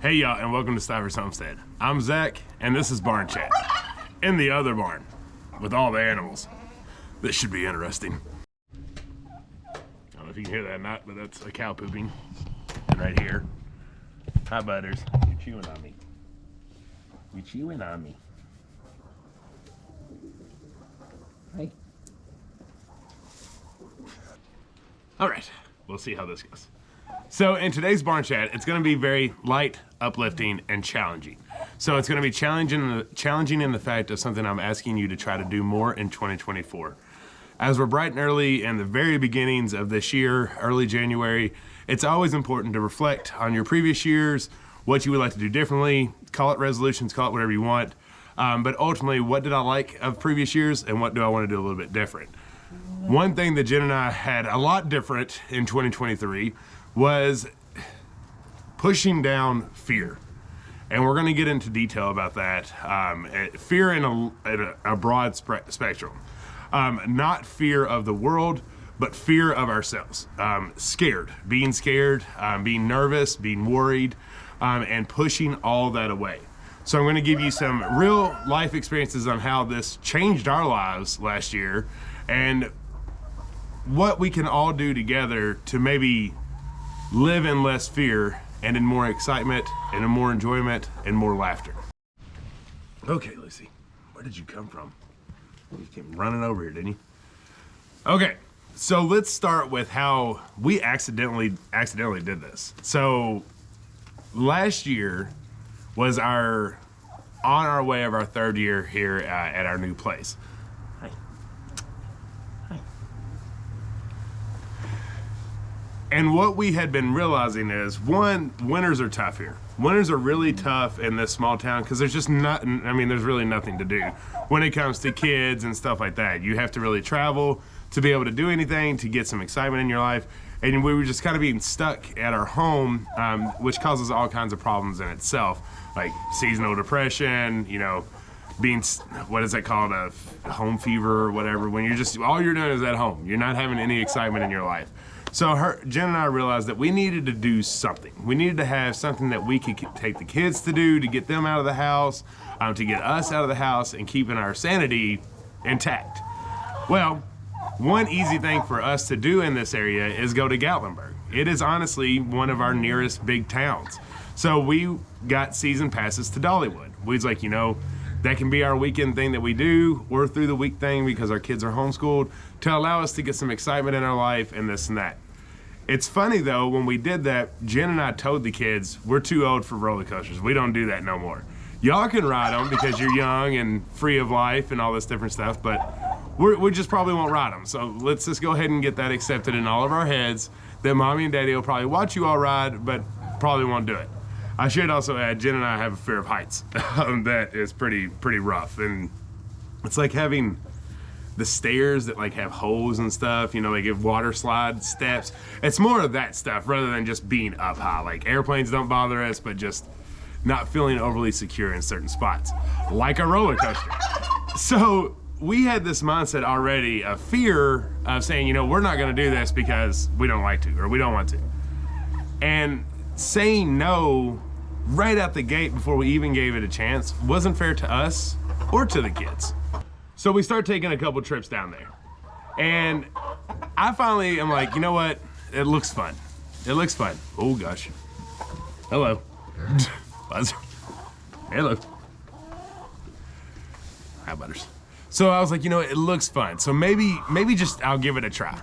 Hey y'all, and welcome to Stivers Homestead. I'm Zach, and this is Barn Chat. In the other barn, with all the animals. This should be interesting. I don't know if you can hear that or not, but that's a cow pooping. And right here. Hi, Butters. You're chewing on me. You're chewing on me. Hi. All right, we'll see how this goes. So in today's barn chat, it's going to be very light, uplifting, and challenging. So it's going to be challenging in the fact of something I'm asking you to try to do more in 2024. As we're bright and early in the very beginnings of this year, early January, it's always important to reflect on your previous years, what you would like to do differently, call it resolutions, call it whatever you want. But ultimately, what did I like of previous years and what do I want to do a little bit different? One thing that Jen and I had a lot different in 2023 was pushing down fear. And we're gonna get into detail about that. Fear in a broad spectrum. Not fear of the world, but fear of ourselves. Being scared, being nervous, being worried, and pushing all that away. So I'm gonna give you some real life experiences on how this changed our lives last year and what we can all do together to maybe live in less fear and in more excitement and in more enjoyment and more laughter. Okay, Lucy, where did you come from? You came running over here, didn't you? Okay, so let's start with how we accidentally did this. So last year was on our way of our third year here at our new place. Hi. Hi. And what we had been realizing is, one, winters are tough here. Winters are really tough in this small town because there's just nothing, there's really nothing to do when it comes to kids and stuff like that. You have to really travel to be able to do anything, to get some excitement in your life. And we were just kind of being stuck at our home, which causes all kinds of problems in itself, like seasonal depression, being, what is that called, a home fever or whatever, when you're just, all you're doing is at home. You're not having any excitement in your life. So Jen and I realized that we needed to do something. We needed to have something that we could take the kids to do, to get them out of the house, to get us out of the house and keeping our sanity intact. Well, one easy thing for us to do in this area is go to Gatlinburg. It is honestly one of our nearest big towns. So we got season passes to Dollywood. We was like, that can be our weekend thing that we do, or through the week thing because our kids are homeschooled, to allow us to get some excitement in our life and this and that. It's funny though, when we did that, Jen and I told the kids, we're too old for roller coasters. We don't do that no more. Y'all can ride them because you're young and free of life and all this different stuff, but we just probably won't ride them. So let's just go ahead and get that accepted in all of our heads that mommy and daddy will probably watch you all ride, but probably won't do it. I should also add, Jen and I have a fear of heights. That is pretty rough. And it's like having the stairs that like have holes and stuff, they give water slide steps. It's more of that stuff rather than just being up high. Like airplanes don't bother us, but just not feeling overly secure in certain spots, like a roller coaster. So we had this mindset already of fear of saying, we're not gonna do this because we don't like to, or we don't want to. And saying no right out the gate before we even gave it a chance wasn't fair to us or to the kids. So we start taking a couple trips down there. And I finally am like, you know what? It looks fun. It looks fun. Oh gosh. Hello. Buzz. Hello. Hi, Butters. So I was like, it looks fun. So maybe just I'll give it a try.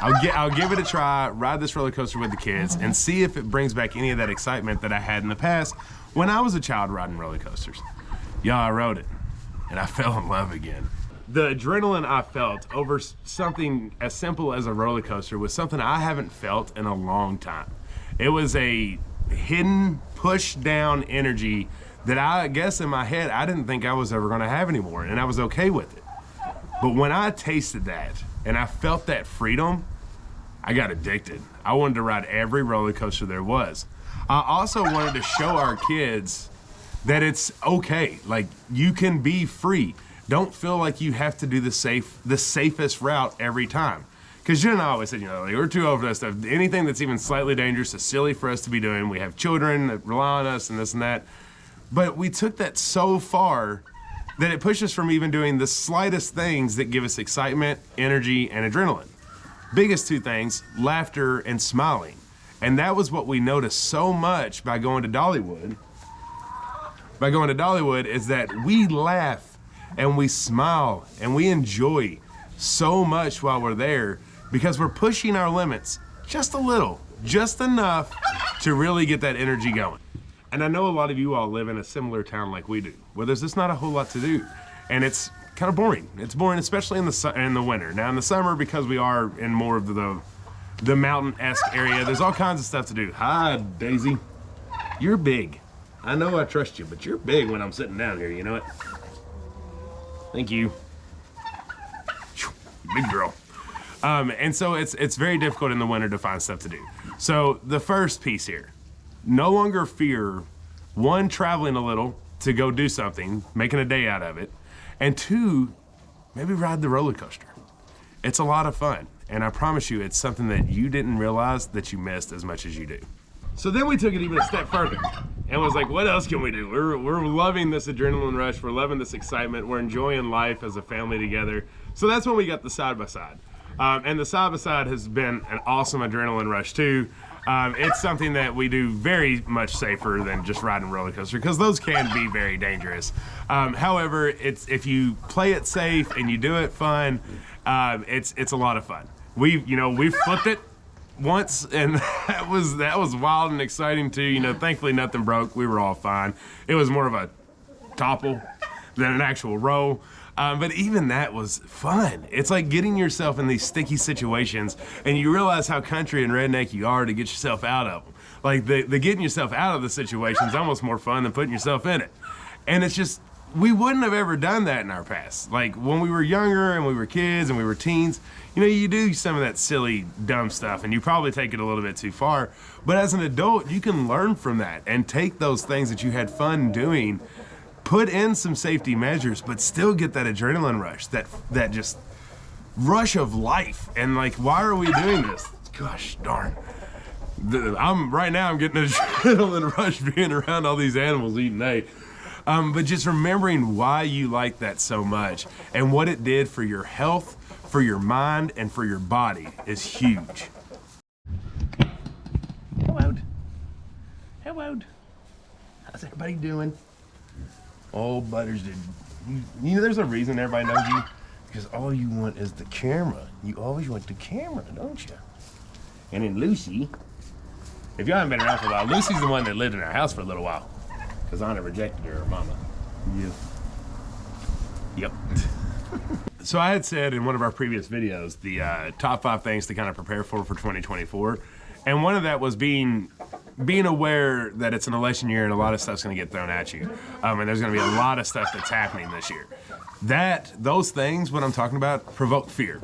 I'll give it a try, ride this roller coaster with the kids, and see if it brings back any of that excitement that I had in the past when I was a child riding roller coasters. Yeah, I rode it, and I fell in love again. The adrenaline I felt over something as simple as a roller coaster was something I haven't felt in a long time. It was a hidden, push down energy that I guess in my head I didn't think I was ever gonna have anymore, and I was okay with it. But when I tasted that, and I felt that freedom, I got addicted. I wanted to ride every roller coaster there was. I also wanted to show our kids that it's okay. Like, you can be free. Don't feel like you have to do the safest route every time. Because Jen and I always said, you know, like, we're too old for that stuff. Anything that's even slightly dangerous is silly for us to be doing. We have children that rely on us and this and that. But we took that so far that it pushed us from even doing the slightest things that give us excitement, energy, and adrenaline. Biggest two things, laughter and smiling. And that was what we noticed so much by going to Dollywood. By going to Dollywood is that we laugh and we smile and we enjoy so much while we're there because we're pushing our limits just a little, just enough to really get that energy going. And I know a lot of you all live in a similar town like we do, where there's just not a whole lot to do. And it's kind of boring. It's boring, especially in the winter. Now in the summer, because we are in more of the mountain-esque area, there's all kinds of stuff to do. Hi, Daisy. You're big. I know I trust you, but you're big when I'm sitting down here, you know it? Thank you. Big girl. And so it's very difficult in the winter to find stuff to do. So the first piece here, no longer fear, one, traveling a little to go do something, making a day out of it, and two, maybe ride the roller coaster. It's a lot of fun, and I promise you it's something that you didn't realize that you missed as much as you do. So then we took it even a step further and was like, what else can we do? We're loving this adrenaline rush, we're loving this excitement, we're enjoying life as a family together. So that's when we got the side-by-side. And the side-by-side has been an awesome adrenaline rush too. It's something that we do very much safer than just riding a roller coaster because those can be very dangerous. However, if you play it safe and you do it fun, it's a lot of fun. We've flipped it once, and that was wild and exciting too. You know, thankfully nothing broke. We were all fine. It was more of a topple than an actual roll. But even that was fun. It's like getting yourself in these sticky situations and you realize how country and redneck you are to get yourself out of them. Like the getting yourself out of the situation is almost more fun than putting yourself in it. And it's just, we wouldn't have ever done that in our past. Like when we were younger and we were kids and we were teens, you know, you do some of that silly, dumb stuff and you probably take it a little bit too far. But as an adult, you can learn from that and take those things that you had fun doing, put in some safety measures, but still get that adrenaline rush, that just rush of life. And like, why are we doing this? Gosh darn. Right now I'm getting an adrenaline rush being around all these animals eating hay. But just remembering why you like that so much and what it did for your health, for your mind, and for your body is huge. Hello. Hello. How's everybody doing? Oh, Butters, you know there's a reason everybody knows you? Because all you want is the camera. You always want the camera, don't you? And then Lucy, if y'all haven't been around for a while, Lucy's the one that lived in our house for a little while. Because Anna rejected her mama. Yep. So I had said in one of our previous videos, the top 5 things to kind of prepare for 2024. And one of that was being aware that it's an election year and a lot of stuff's gonna get thrown at you. And there's gonna be a lot of stuff that's happening this year. Those things, what I'm talking about, provoke fear.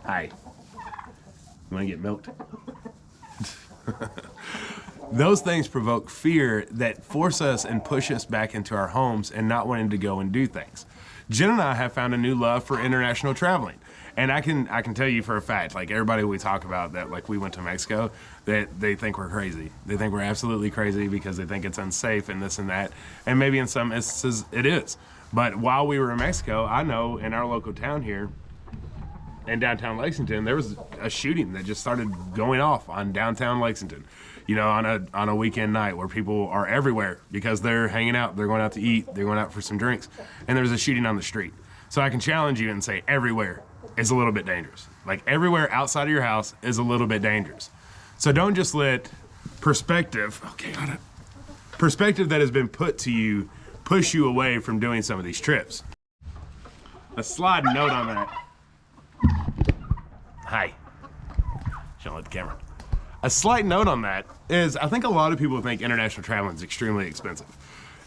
Hi. You wanna get milked? Those things provoke fear that force us and push us back into our homes and not wanting to go and do things. Jen and I have found a new love for international traveling. And I can tell you for a fact, like everybody we talk about that, like we went to Mexico, that they think we're crazy. They think we're absolutely crazy because they think it's unsafe and this and that. And maybe in some instances it is. But while we were in Mexico, I know in our local town here, in downtown Lexington, there was a shooting that just started going off on downtown Lexington. You know, on a weekend night where people are everywhere because they're hanging out, they're going out to eat, they're going out for some drinks, and there's a shooting on the street. So I can challenge you and say everywhere is a little bit dangerous. Like everywhere outside of your house is a little bit dangerous. So don't just let perspective that has been put to you push you away from doing some of these trips. A slide note on that. Hi. Shouldn't let the camera. A slight note on that is I think a lot of people think international traveling is extremely expensive.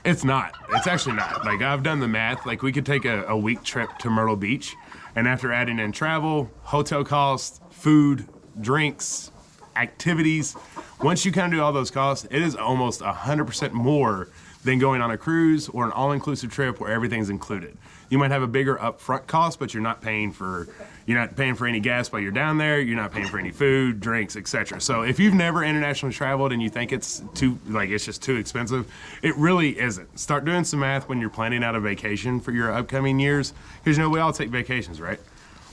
It's not. It's actually not. Like I've done the math. Like we could take a week trip to Myrtle Beach, and after adding in travel, hotel costs, food, drinks, activities, once you kind of do all those costs, it is almost 100% more than going on a cruise or an all-inclusive trip where everything's included. You might have a bigger upfront cost, but you're not paying for any gas while you're down there. You're not paying for any food, drinks, etc. So if you've never internationally traveled and you think it's just too expensive, it really isn't. Start doing some math when you're planning out a vacation for your upcoming years, because we all take vacations, right?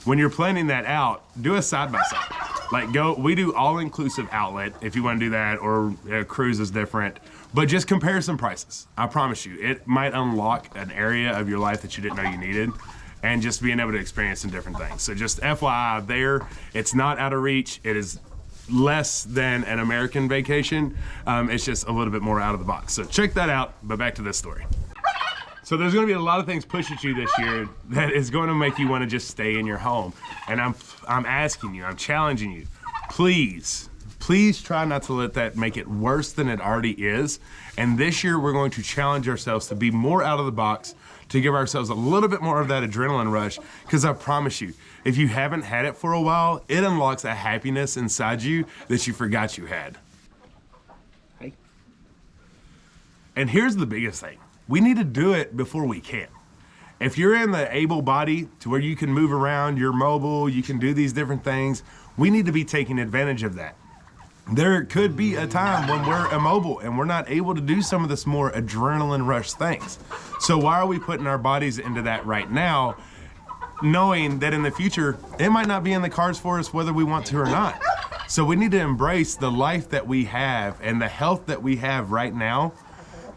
When you're planning that out, do a side-by-side. We do all-inclusive outlet if you want to do that, or a cruise is different. But just compare some prices. I promise you, it might unlock an area of your life that you didn't know you needed, and just being able to experience some different things. So just FYI there, it's not out of reach. It is less than an American vacation. It's just a little bit more out of the box. So check that out, but back to this story. So there's gonna be a lot of things pushed at you this year that is going to make you wanna just stay in your home. And I'm asking you, I'm challenging you, please try not to let that make it worse than it already is. And this year we're going to challenge ourselves to be more out of the box, to give ourselves a little bit more of that adrenaline rush, because I promise you, if you haven't had it for a while, it unlocks a happiness inside you that you forgot you had. Hey. And here's the biggest thing. We need to do it before we can. If you're in the able body to where you can move around, you're mobile, you can do these different things, we need to be taking advantage of that. There could be a time when we're immobile and we're not able to do some of this more adrenaline rush things. So why are we putting our bodies into that right now, knowing that in the future, it might not be in the cards for us whether we want to or not. So we need to embrace the life that we have and the health that we have right now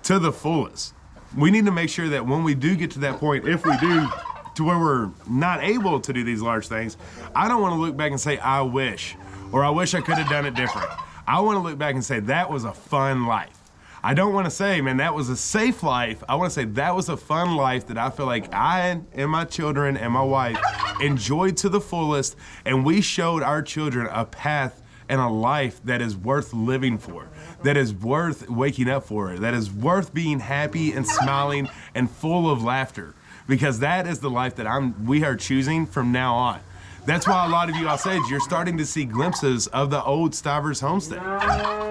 to the fullest. We need to make sure that when we do get to that point, if we do, to where we're not able to do these large things, I don't want to look back and say, I wish, or I wish I could have done it different. I want to look back and say, that was a fun life. I don't want to say, man, that was a safe life. I want to say that was a fun life that I feel like I and my children and my wife enjoyed to the fullest, and we showed our children a path and a life that is worth living for, that is worth waking up for, that is worth being happy and smiling and full of laughter, because that is the life that we are choosing from now on. That's why a lot of you Osage, you're starting to see glimpses of the old Stivers homestead.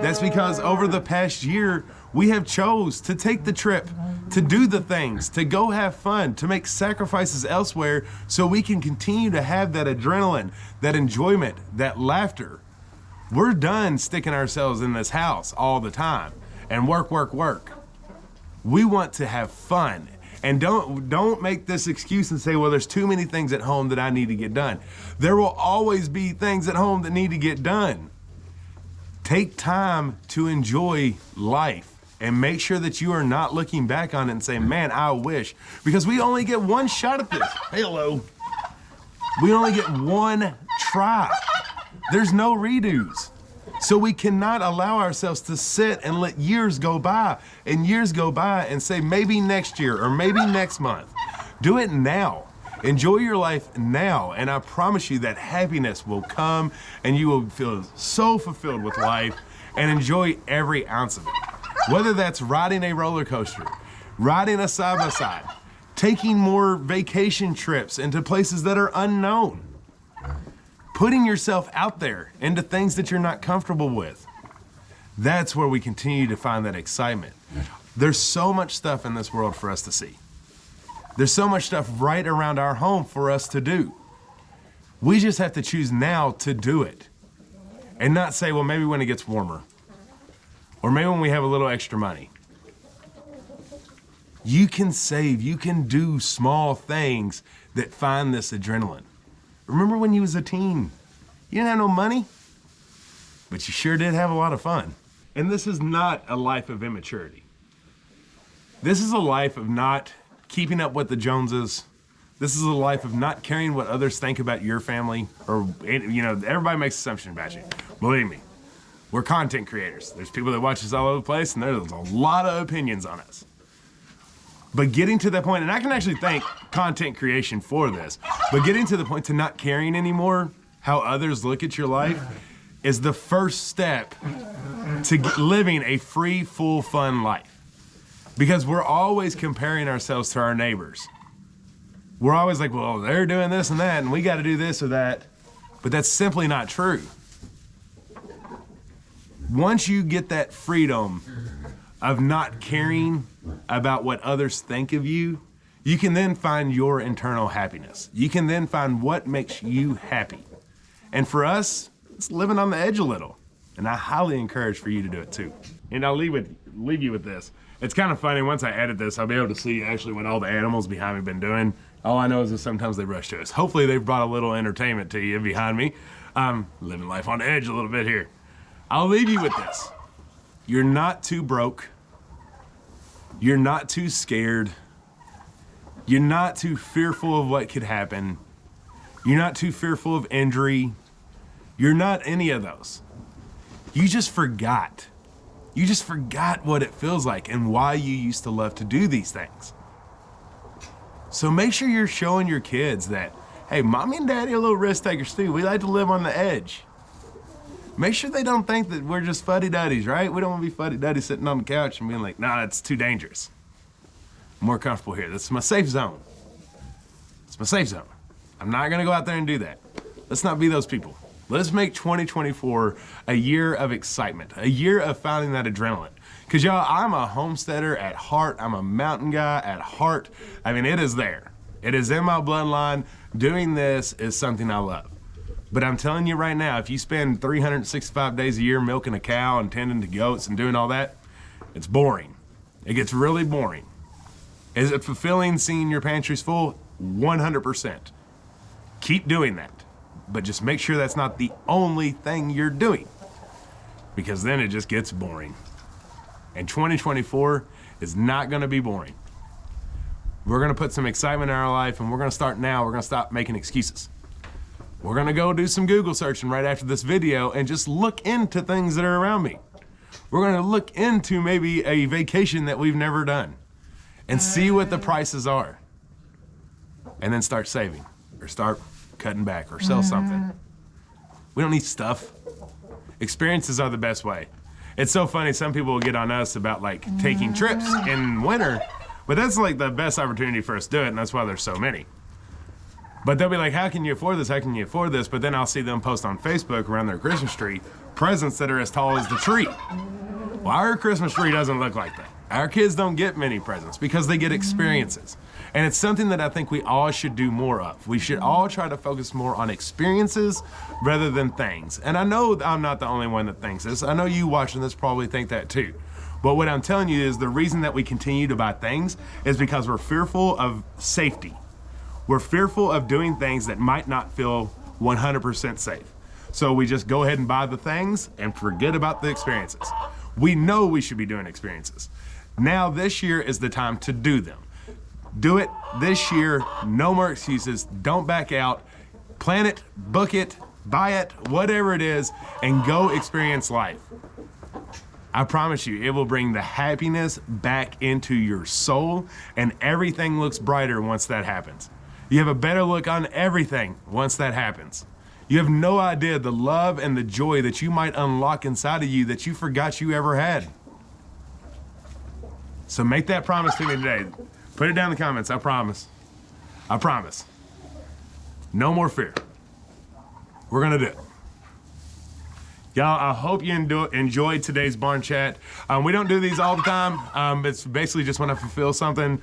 That's because over the past year, we have chose to take the trip, to do the things, to go have fun, to make sacrifices elsewhere so we can continue to have that adrenaline, that enjoyment, that laughter. We're done sticking ourselves in this house all the time and work, work, work. We want to have fun. And don't make this excuse and say, well, there's too many things at home that I need to get done. There will always be things at home that need to get done. Take time to enjoy life and make sure that you are not looking back on it and saying, man, I wish. Because we only get one shot at this. Hello. We only get one try. There's no redos. So we cannot allow ourselves to sit and let years go by and say maybe next year or maybe next month. Do it now. Enjoy your life now, and I promise you that happiness will come and you will feel so fulfilled with life and enjoy every ounce of it. Whether that's riding a roller coaster, riding a side-by-side, taking more vacation trips into places that are unknown, putting yourself out there into things that you're not comfortable with. That's where we continue to find that excitement. There's so much stuff in this world for us to see. There's so much stuff right around our home for us to do. We just have to choose now to do it and not say, well, maybe when it gets warmer or maybe when we have a little extra money. You can save, you can do small things that find this adrenaline. Remember when you was a teen? You didn't have no money, but you sure did have a lot of fun. And this is not a life of immaturity. This is a life of not keeping up with the Joneses. This is a life of not caring what others think about your family, or, everybody makes assumptions about you. Believe me, we're content creators. There's people that watch us all over the place, and there's a lot of opinions on us. But getting to that point, and I can actually thank content creation for this, but getting to the point to not caring anymore how others look at your life is the first step to living a free, full, fun life. Because we're always comparing ourselves to our neighbors. We're always like, well, they're doing this and that, and we got to do this or that. But that's simply not true. Once you get that freedom of not caring about what others think of you, you can then find your internal happiness. You can then find what makes you happy. And for us, it's living on the edge a little. And I highly encourage for you to do it too. And I'll leave you with this. It's kind of funny, once I edit this, I'll be able to see actually what all the animals behind me have been doing. All I know is that sometimes they rush to us. Hopefully they've brought a little entertainment to you behind me. Living life on the edge a little bit here. I'll leave you with this. You're not too broke. You're not too scared. You're not too fearful of what could happen. You're not too fearful of injury. You're not any of those. You just forgot. You just forgot what it feels like and why you used to love to do these things. So make sure you're showing your kids that, hey, mommy and daddy are little risk takers too. We like to live on the edge. Make sure they don't think that we're just fuddy-duddies, right? We don't want to be fuddy-duddies sitting on the couch and being like, nah, it's too dangerous. I'm more comfortable here. This is my safe zone. It's my safe zone. I'm not gonna go out there and do that. Let's not be those people. Let's make 2024 a year of excitement, a year of finding that adrenaline. Because y'all, I'm a homesteader at heart. I'm a mountain guy at heart. I mean, it is there. It is in my bloodline. Doing this is something I love. But I'm telling you right now, if you spend 365 days a year milking a cow and tending to goats and doing all that, it's boring. It gets really boring. Is it fulfilling seeing your pantries full? 100%. Keep doing that. But just make sure that's not the only thing you're doing, because then it just gets boring. And 2024 is not gonna be boring. We're gonna put some excitement in our life, and we're gonna start now. We're gonna stop making excuses. We're gonna go do some Google searching right after this video and just look into things that are around me. We're gonna look into maybe a vacation that we've never done and see what the prices are. And then start saving or start cutting back or sell something. We don't need stuff. Experiences are the best way. It's so funny, some people will get on us about like taking trips in winter, but that's like the best opportunity for us to do it, and that's why there's so many. But they'll be like, how can you afford this? How can you afford this? But then I'll see them post on Facebook around their Christmas tree, presents that are as tall as the tree. Well, our Christmas tree doesn't look like that. Our kids don't get many presents because they get experiences. And it's something that I think we all should do more of. We should all try to focus more on experiences rather than things. And I know I'm not the only one that thinks this. I know you watching this probably think that too. But what I'm telling you is the reason that we continue to buy things is because we're fearful of safety. We're fearful of doing things that might not feel 100% safe. So we just go ahead and buy the things and forget about the experiences. We know we should be doing experiences. Now this year is the time to do them. Do it this year, no more excuses, don't back out. Plan it, book it, buy it, whatever it is, and go experience life. I promise you, it will bring the happiness back into your soul, and everything looks brighter once that happens. You have a better look on everything once that happens. You have no idea the love and the joy that you might unlock inside of you that you forgot you ever had. So make that promise to me today. Put it down in the comments, I promise. I promise. No more fear. We're gonna do it. Y'all, I hope you enjoyed today's barn chat. We don't do these all the time. It's basically just when I fulfill something.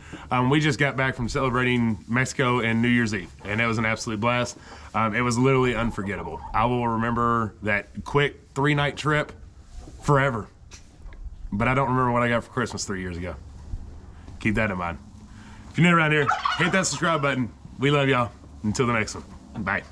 We just got back from celebrating Mexico and New Year's Eve, and it was an absolute blast. It was literally unforgettable. I will remember that quick 3-night trip forever. But I don't remember what I got for Christmas 3 years ago. Keep that in mind. If you're new around here, hit that subscribe button. We love y'all. Until the next one, bye.